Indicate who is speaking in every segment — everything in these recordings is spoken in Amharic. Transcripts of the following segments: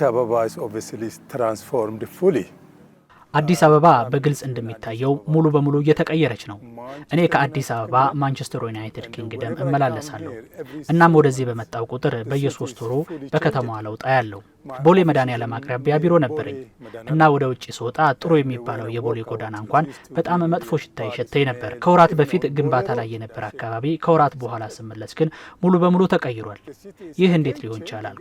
Speaker 1: Ababa is obviously transformed fully.
Speaker 2: አዲስ አበባ በግልጽ እንደሚታየው ሙሉ በሙሉ እየተቀየረች ነው። እኔ ከአዲስ አበባ ማንቸስተር ዩናይትድ ኪንግደም እመላለሳለሁ። እናም ወደዚህ በመጣው ቁጥር በየ3 ወሩ በከተማዋ ለውጥ ያለው ቦሌ መድኃኔዓለም አቅራቢያ ቢሮ ነበረኝ እና ወደ ውጪ ስወጣ ጥሩ የሚባለው የቦሌ ጎዳና እንኳን በጣም መጥፎ ሽታ ይሸተኝ ነበር። ከወራት በፊት ግንባታ ላይ የነበረ አካባቢ ከወራት በኋላ ስመለስ ግን ሙሉ በሙሉ ተቀይሯል። ይህ እንዴት ሊሆን ይችላል?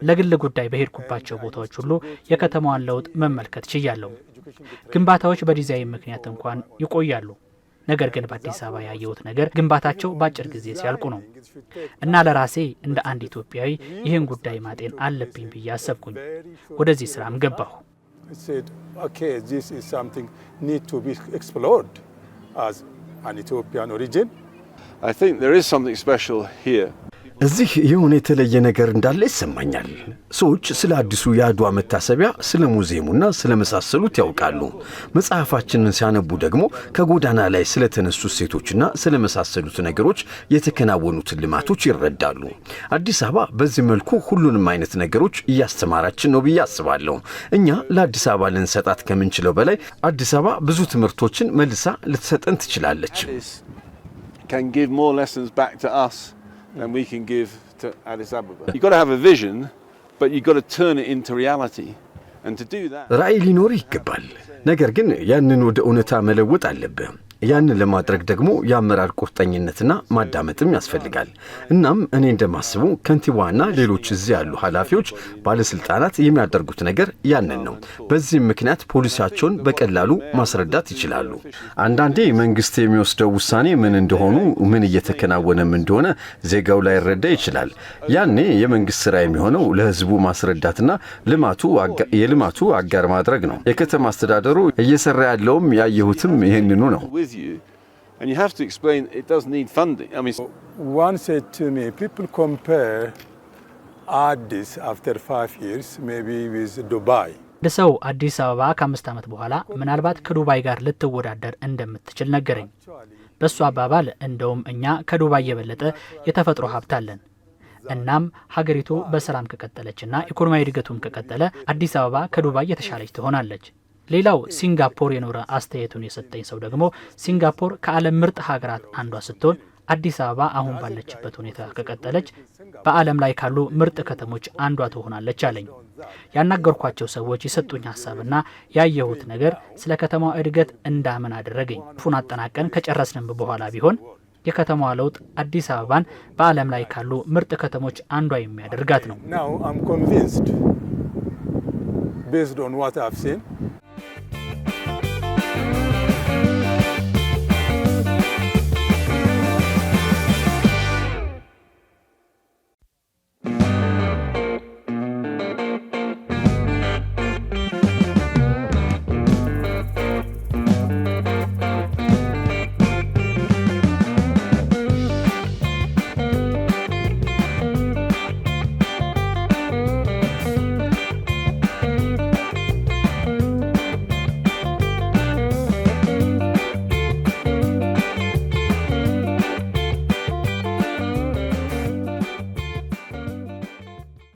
Speaker 2: ለግል ጉዳይ በሄድኩባቸው ቦታዎች ሁሉ የከተማዋን ለውጥ መመልከት ችያለሁ። ግንባታዎች በዲዛይን ምክንያት እንኳን ይቆያሉ። ነገር ግን በአዲስ አበባ ያየሁት ነገር ግንባታቸው በአጭር ጊዜ ሲያልቁ ነው እና ለራሴ እንደ አንድ ኢትዮጵያዊ ይህን ጉዳይ ማጤን አለብኝ ብዬ አሰብኩኝ። ወደዚህ ስራም ገባሁ።
Speaker 3: I think there is something special here.
Speaker 4: እዚህ የሆነ የተለየ ነገር እንዳለ ይሰማኛል። ሰዎች ስለ አዲሱ የአድዋ መታሰቢያ፣ ስለ ሙዚየሙና ስለ መሳሰሉት ያውቃሉ። መጽሐፋችንን ሲያነቡ ደግሞ ከጎዳና ላይ ስለተነሱ ሴቶችና ስለ መሳሰሉት ነገሮች የተከናወኑትን ልማቶች ይረዳሉ። አዲስ አበባ በዚህ መልኩ ሁሉንም አይነት ነገሮች እያስተማራችን ነው ብዬ አስባለሁ። እኛ ለአዲስ አበባ ልንሰጣት ከምንችለው በላይ አዲስ አበባ ብዙ ትምህርቶችን መልሳ ልትሰጠን ትችላለች።
Speaker 3: Can give more lessons back to us than we can give to Addis Ababa. You've got to have a vision, but you've got to turn it into reality. And to do that,
Speaker 4: ራዕይ ሊኖር ይገባል። ነገር ግን ያንን ወደ እውነታ መለወጥ አለብህ። ያንን ለማድረግ ደግሞ የአመራር ቁርጠኝነትና ማዳመጥም ያስፈልጋል። እናም እኔ እንደማስበው ከንቲባና ሌሎች እዚህ ያሉ ኃላፊዎች፣ ባለስልጣናት የሚያደርጉት ነገር ያንን ነው። በዚህም ምክንያት ፖሊሲያቸውን በቀላሉ ማስረዳት ይችላሉ። አንዳንዴ መንግስት የሚወስደው ውሳኔ ምን እንደሆኑ፣ ምን እየተከናወነም እንደሆነ ዜጋው ላይ ይረዳ ይችላል። ያኔ የመንግስት ስራ የሚሆነው ለህዝቡ ማስረዳትና የልማቱ አጋር ማድረግ ነው። የከተማ አስተዳደሩ እየሰራ ያለውም ያየሁትም ይሄንኑ ነው።
Speaker 3: And you have to explain it does need funding. I mean,
Speaker 1: One said to me, people compare Addis after 5 years maybe with Dubai.
Speaker 2: ለሰው አዲስ አበባ ከ5 ዓመት በኋላ ምናልባት ከዱባይ ጋር ልትወዳደር እንደምትችል ነገረኝ። በሱ አባባል እንደውም እኛ ከዱባይ የበለጠ የተፈጥሮ ሀብት አለን። እናም ሀገሪቱ በሰላም ከቀጠለችና ኢኮኖሚያዊ እድገቱም ከቀጠለ አዲስ አበባ ከዱባይ የተሻለች ትሆናለች። ሌላው ሲንጋፖር የኖረ አስተያየቱን የሰጠኝ ሰው ደግሞ ሲንጋፖር ከዓለም ምርጥ ሀገራት አንዷ ስትሆን አዲስ አበባ አሁን ባለችበት ሁኔታ ከቀጠለች በዓለም ላይ ካሉ ምርጥ ከተሞች አንዷ ትሆናለች አለኝ። ያናገርኳቸው ሰዎች የሰጡኝ ሀሳብና ያየሁት ነገር ስለ ከተማዋ እድገት እንዳምን አደረገኝ። ፉን አጠናቀን ከጨረስንም በኋላ ቢሆን የከተማዋ ለውጥ አዲስ አበባን በዓለም ላይ ካሉ ምርጥ ከተሞች አንዷ የሚያደርጋት ነው።
Speaker 1: Now I'm convinced based on what I've seen